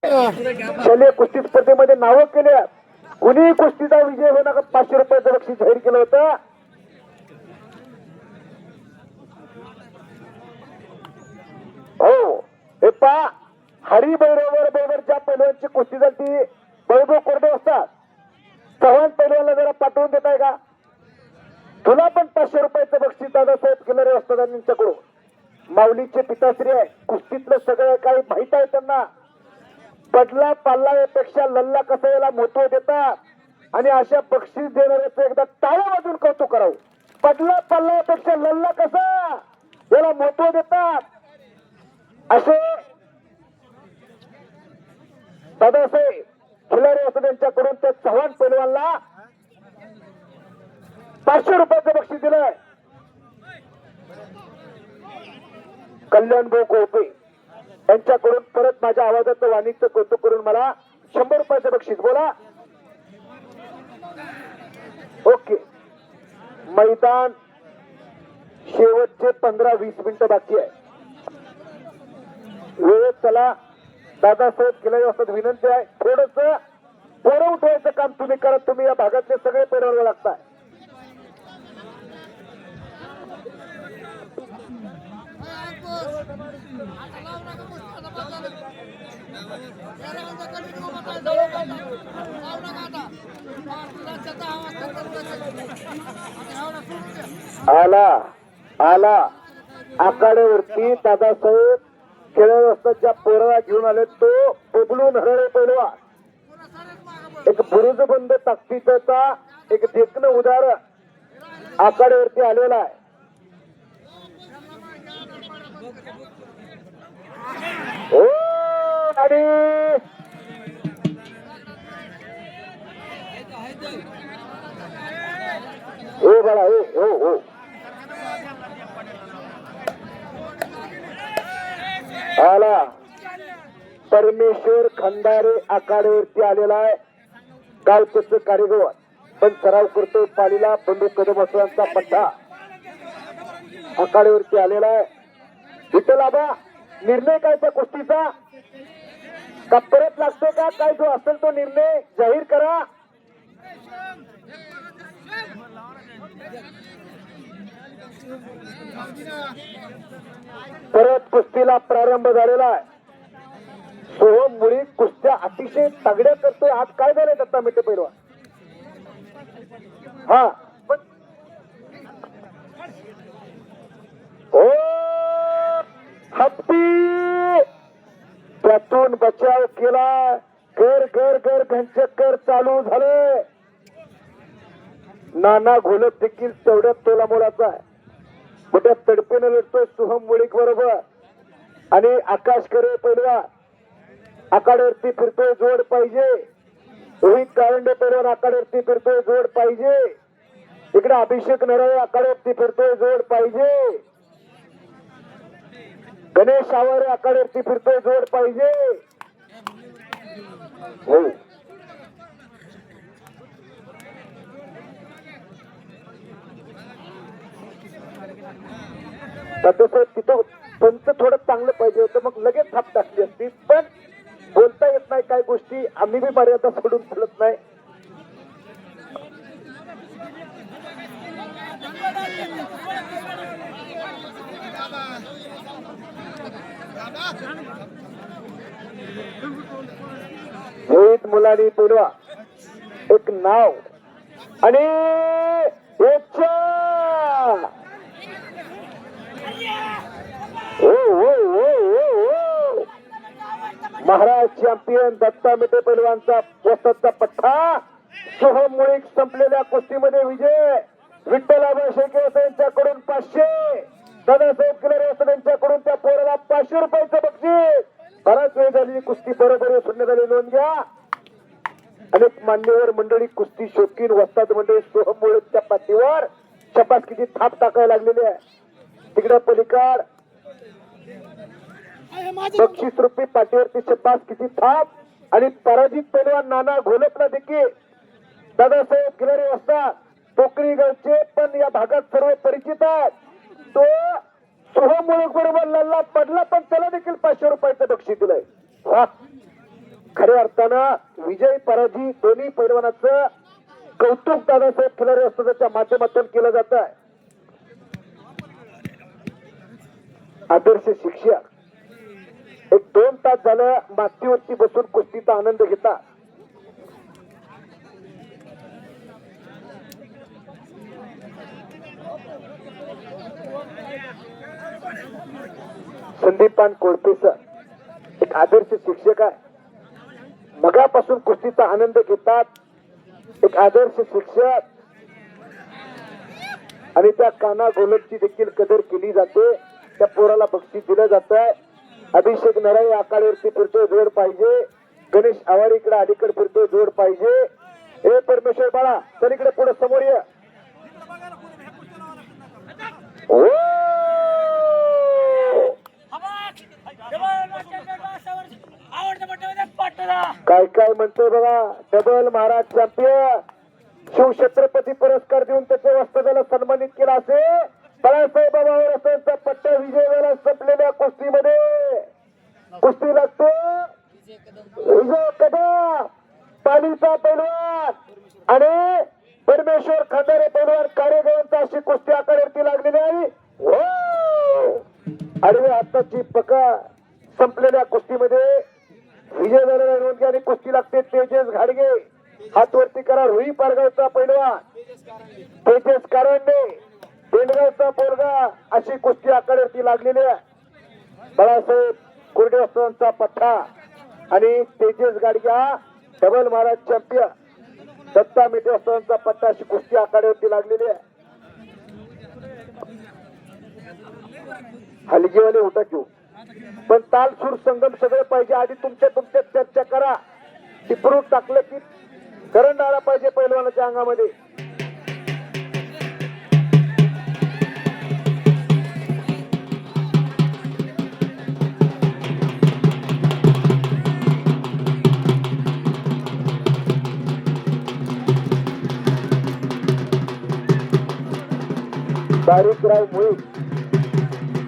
शालेय कुस्ती स्पर्धेमध्ये नावं केल्या. कुणी कुस्तीचा विजय होणार 500 रुपयाचं बक्षीस जाहीर केलं होतं. हो हे पा हरी बरोबर ज्या पैलवानची कुस्ती झाली वैभव कोरडे असतात. चव्हाण पैलवानला जरा पाठवून देत आहे का? तुला पण 500 रुपयाचं बक्षीस दादासाहेब किल्लारे असतात यांच्याकडून. माऊलीचे पिताश्री आहे. कुस्तीतलं सगळं काही माहित आहे त्यांना. पडला पाल्ला यापेक्षा लल्ला कसा याला महत्व देतात आणि अशा बक्षीस देणाऱ्याचं एकदा टाळ्या वाजून कौतुक करावं. पडला पाल्ला यापेक्षा लल्ला कसा याला महत्व देतात असे दादासाहेब खिलारी असं त्यांच्याकडून त्या चव्हाण पैलवानला 500 रुपयाचं बक्षीस दिलंय. कल्याण भाऊ कोळपे यांच्याकडून परत माझ्या आवाजाचं वाणीचं कौतुक करून मला 100 रुपयाचं बक्षीस. बोला. ओके. मैदान शेवटचे 15-20 मिनिटं बाकी आहे. वेळेत चला. दादासाहेब खिलारी असतात विनंती आहे थोडस पोरं उठवायचं काम तुम्ही करा. तुम्ही या भागातले सगळे पैलवान लागताय. आला आला आखाड्यावरती दादासाहेब खेळत असतात ज्या पोराला घेऊन आले तो बबलून हरळे पैलवान. एक बुरुजबंद ताकदीचा एक देखणं उदाहरण आखाड्यावरती आलेला आहे. हो आणि हो बाळा हो हो हो आला परमेश्वर खंदारे आखाड्यावरती आलेला आहे. गावचं कारेगाव पण सराव करतो. पालीला बंडू कदम असलांचा पट्टा आखाड्यावरती आलेला आहे. विठ्ठल आबा निर्णय काय त्या कुस्तीचा? का परत लागतो का? काय जो असेल तो निर्णय जाहीर करा. परत कुस्तीला प्रारंभ झालेला आहे. सोहम मुळी कुस्त्या अतिशय तगड्या करतोय. आज काय झालंय दत्ता मिटे पैलवान? हा हो हत्ती त्यातून बचाव केला. घर घर घर घंचक्कर चालू झाले. नाना घोलप देखील तेवढ्यात तोला मोलाचा आहे. मोठ्या तडपेनं लढतोय सोहम मुळीक बरोबर आणि आकाश करे पैलवान आखाड्यावरती फिरतोय. जोड पाहिजे. रोहित कारंडे पैलवान आखाड्यावरती फिरतोय. जोड पाहिजे. इकडे अभिषेक नरळे आखाड्यावरती फिरतोय. जोड पाहिजे. गणेश आवारे आखाड्यावरती फिरतोय. जोड पाहिजे. हो तिथं पंच थोडं चांगलं पाहिजे होतं. मग लगेच थाप टाकली असती. पण बोलता येत नाही काय गोष्टी. आम्ही बी मर्यादा सोडून बोलत नाही. रोहित मुलानी पैलवा एक नाव आणि महाराज चॅम्पियन दत्ता मिटे पैलवानचा वस्तादचा पठ्ठा. सोहम मुळीक संपलेल्या कुस्तीमध्ये विजय. विठ्ठल आबा शेळके यांच्याकडून 500. दादासाहेब किल्लारे यांच्याकडून त्या पोराला 500 रुपयाचं बक्षीस. बराच वेळ झाली कुस्ती बरोबर शून्य झाली. नोंद घ्या. अनेक मान्यवर मंडळी कुस्ती शौकीन वस्ताद मंडळी सोहम मुळीकच्या पाठीवर शपासकीची थाप टाकायला लागलेली आहे. तिकडे पलीकड बक्षीस रुपये पाठीवरती शपासकीची थाप आणि पराजित पैलवान नाना घोलपला देखील दादासाहेब खिलारे वस्ताद पोकरी गावचे पण या भागात सर्व परिचित आहेत. तो सोहम मुळीक बरोबर लढला पडला पण त्याला देखील 500 रुपयाचं बक्षीस दिलंय. खऱ्या अर्थानं विजय पराजय दोन्ही पैलवानाचं कौतुक दादासाहेब खिलारे असताच्या माध्यमातून केलं जात आहे. आदर्श शिक्षक एक 2 तास झालं मातीवरती बसून कुस्तीचा आनंद घेतात. संदीपान कोळपे सर एक आदर्श शिक्षक आहे. मगापासून कुस्तीचा आनंद घेतात. एक आदर्श शिक्षक आणि त्या काना गोलकची देखील कदर केली जाते. त्या पोराला बक्षीस दिलं जात आहे. अभिषेक नराई आखाड्यावरती फिरतोय, जोड पाहिजे. गणेश आवारी इकडे अलीकडे फिरतोय, जोड पाहिजे. हे परमेश्वर बाळा तर इकडे पुढे समोर ये. काय काय म्हणतोय बघा. डबल महाराज चॅम्पियन शिवछत्रपती पुरस्कार देऊन त्याच्या वस्तादाला सन्मानित केला असे. बाळासाहेब बाबा वरसांचा पट्टा विजय झाला. संपलेल्या कुस्तीमध्ये कुस्ती लागतो विजय कदम पालीचा पैलवान आणि परमेश्वर खंडारे पैलवान कार्यगावांचा अशी कुस्ती आखाड्यावरती लागलेली आहे. आडवे हाताची पकड संपलेल्या कुस्तीमध्ये विजय झालेला नोंदणी आणि कुस्ती लागते. तेजस घाडगे हात वरती करा. रुई पारगावचा पैलवान तेजस कारंडे पेंडगावचा पोरगा अशी कुस्ती आखाड्यावरती लागलेली आहे. बाळासाहेब कुर्डेवांचा पठ्ठा आणि तेजस गाडग्या डबल महाराज चॅम्पियन दत्ता मेटेवांचा पट्टा अशी कुस्ती आखाड्यावरती लागलेली आहे. हलगीवाले उठा घेऊ पण ताल सूर संगम सगळं पाहिजे. आधी तुमच्या चर्चा करा. टिपरून टाकलं की करंट आला पाहिजे पैलवानाच्या अंगामध्ये. बारीकराव मुळे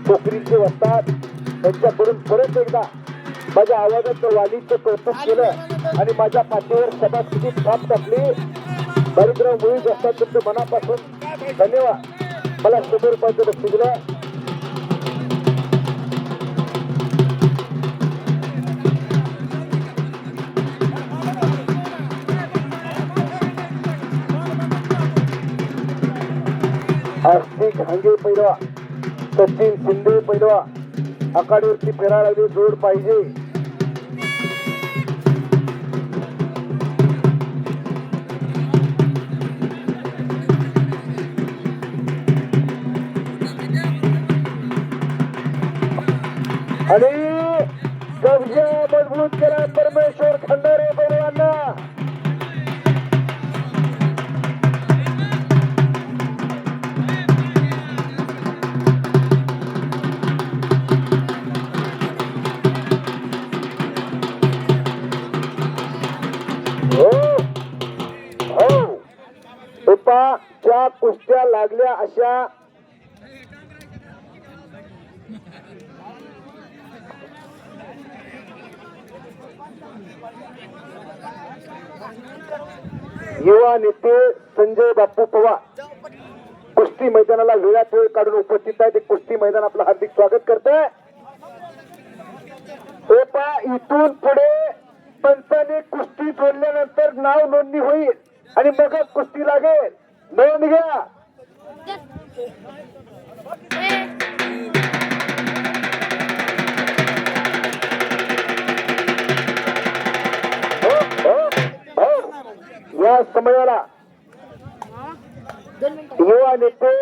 पोखरीचे वस्तात त्यांच्याकडून परत एकदा माझ्या आवाजाचं वालीचं कौतुक केलं आणि माझ्या पाठीवर सभासदी थाप टाकली. बारीकराव मुळे असतात तुमचं मनापासून धन्यवाद. मला 100 रुपयाचं बक्षीस दिलं. आस्तिक हांगे पैलवा सचिन शिंदे पैलवा आखाड्यावरती फिरायला जोड पाहिजे. आणि कब्जा मजबूत केला परमेश्वर खंडारे पैलवांना. ज्या कुस्त्या लागल्या अशा युवा नेते संजय बापू पवार कुस्ती मैदानाला वेळात वेळ काढून उपस्थित आहे. ते कुस्ती मैदान आपलं हार्दिक स्वागत करतंय. इथून पुढे पंचाने कुस्ती जोडल्यानंतर नाव नोंदणी होईल आणि मगच कुस्ती लागेल. नोंद घ्या. या समयाला युवा नेते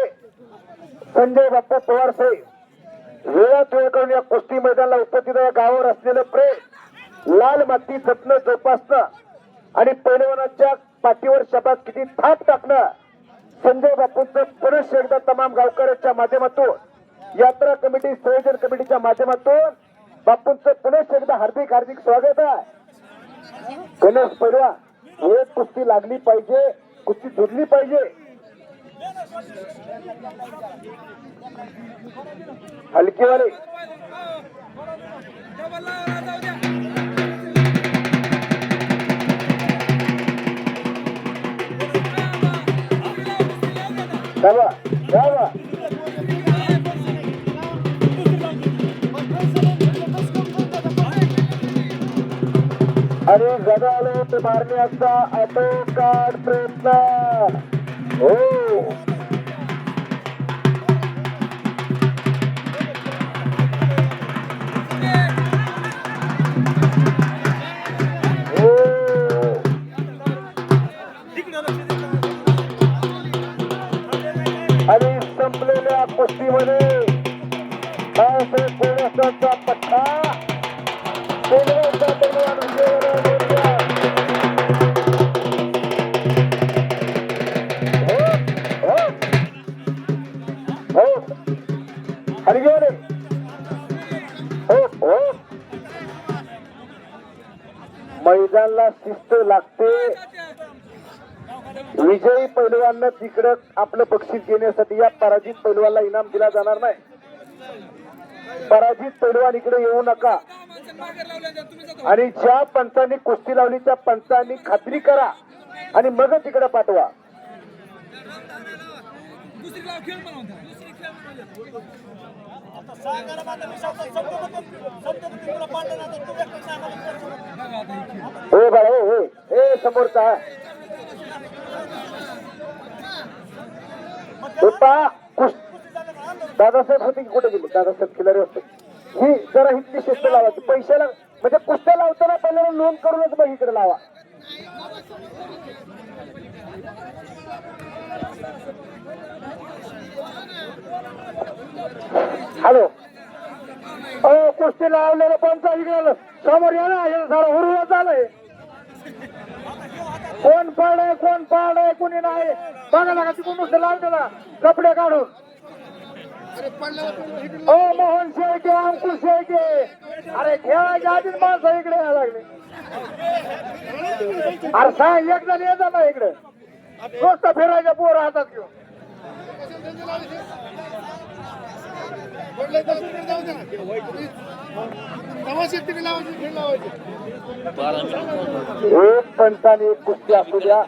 संजय बापू पवार साहेब वेळात वेळ करून या कुस्ती मैदानाला उपस्थित आहे. गावावर असलेलं प्रेम लाल माती जपणं जोपासणं आणि पैलवानाच्या पाठीवर शब्दात किती थाप टाकणं संजय बापूंचं पुनश्च एकदा तमाम गावकऱ्यांच्या माध्यमातून यात्रा कमिटी संयोजन कमिटीच्या माध्यमातून बापूंचं पुनश्च एकदा हार्दिक हार्दिक स्वागत आहे. गणेश पैलवान एक कुस्ती लागली पाहिजे, कुस्ती जुडली पाहिजे. हलकीवाले दाबा दाबा आणि गदालो ते मारण्याचा आटोकाट प्रयत्न हो आणि संपलेल्या कुस्तीमध्ये बाळासाहेब कोळेकरांचा पट्टा पेलवाचा पैलवान विजयवाडा मोर्चा. हो हो हरिगेरे हो हो मैदानाला शिस्त लागते. विजयी पैलवांना तिकडं आपलं बक्षीस घेण्यासाठी या पराजित पैलवानला इनाम दिला जाणार नाही. पराजित पैलवान इकडे येऊ नका आणि ज्या पंचांनी कुस्ती लावली त्या पंचांनी खात्री करा आणि मग तिकडे पाठवा. हो बाळा हो हो हे समोरचा दादासाहेब होते की कुठे गेले दादासाहेब खिलारी होते. ही जरा हितली शिस्त लावायची पैशाला म्हणजे कुस्त्या लावताना पहिल्यांदा नोंद करूनच मग इकडे लावा. हॅलो कुस्ती लावलेलं पंच इकडे समोर या ना सारा हुरवत झालंय. कोण पाडय कोणी नाही बघा लागा तिकडून नुसतं लावलेला कपडे काढून. ओ मोहन शेळके अंकुश शेळके अरे खेळायच्या आधीच माणसं इकडे यायला लागले. अरे सांग एक जण येत ना इकडे नुसतं फिरायच्या पोरं हातात घेऊन. एक पंचाने एक कुस्ती असू द्या.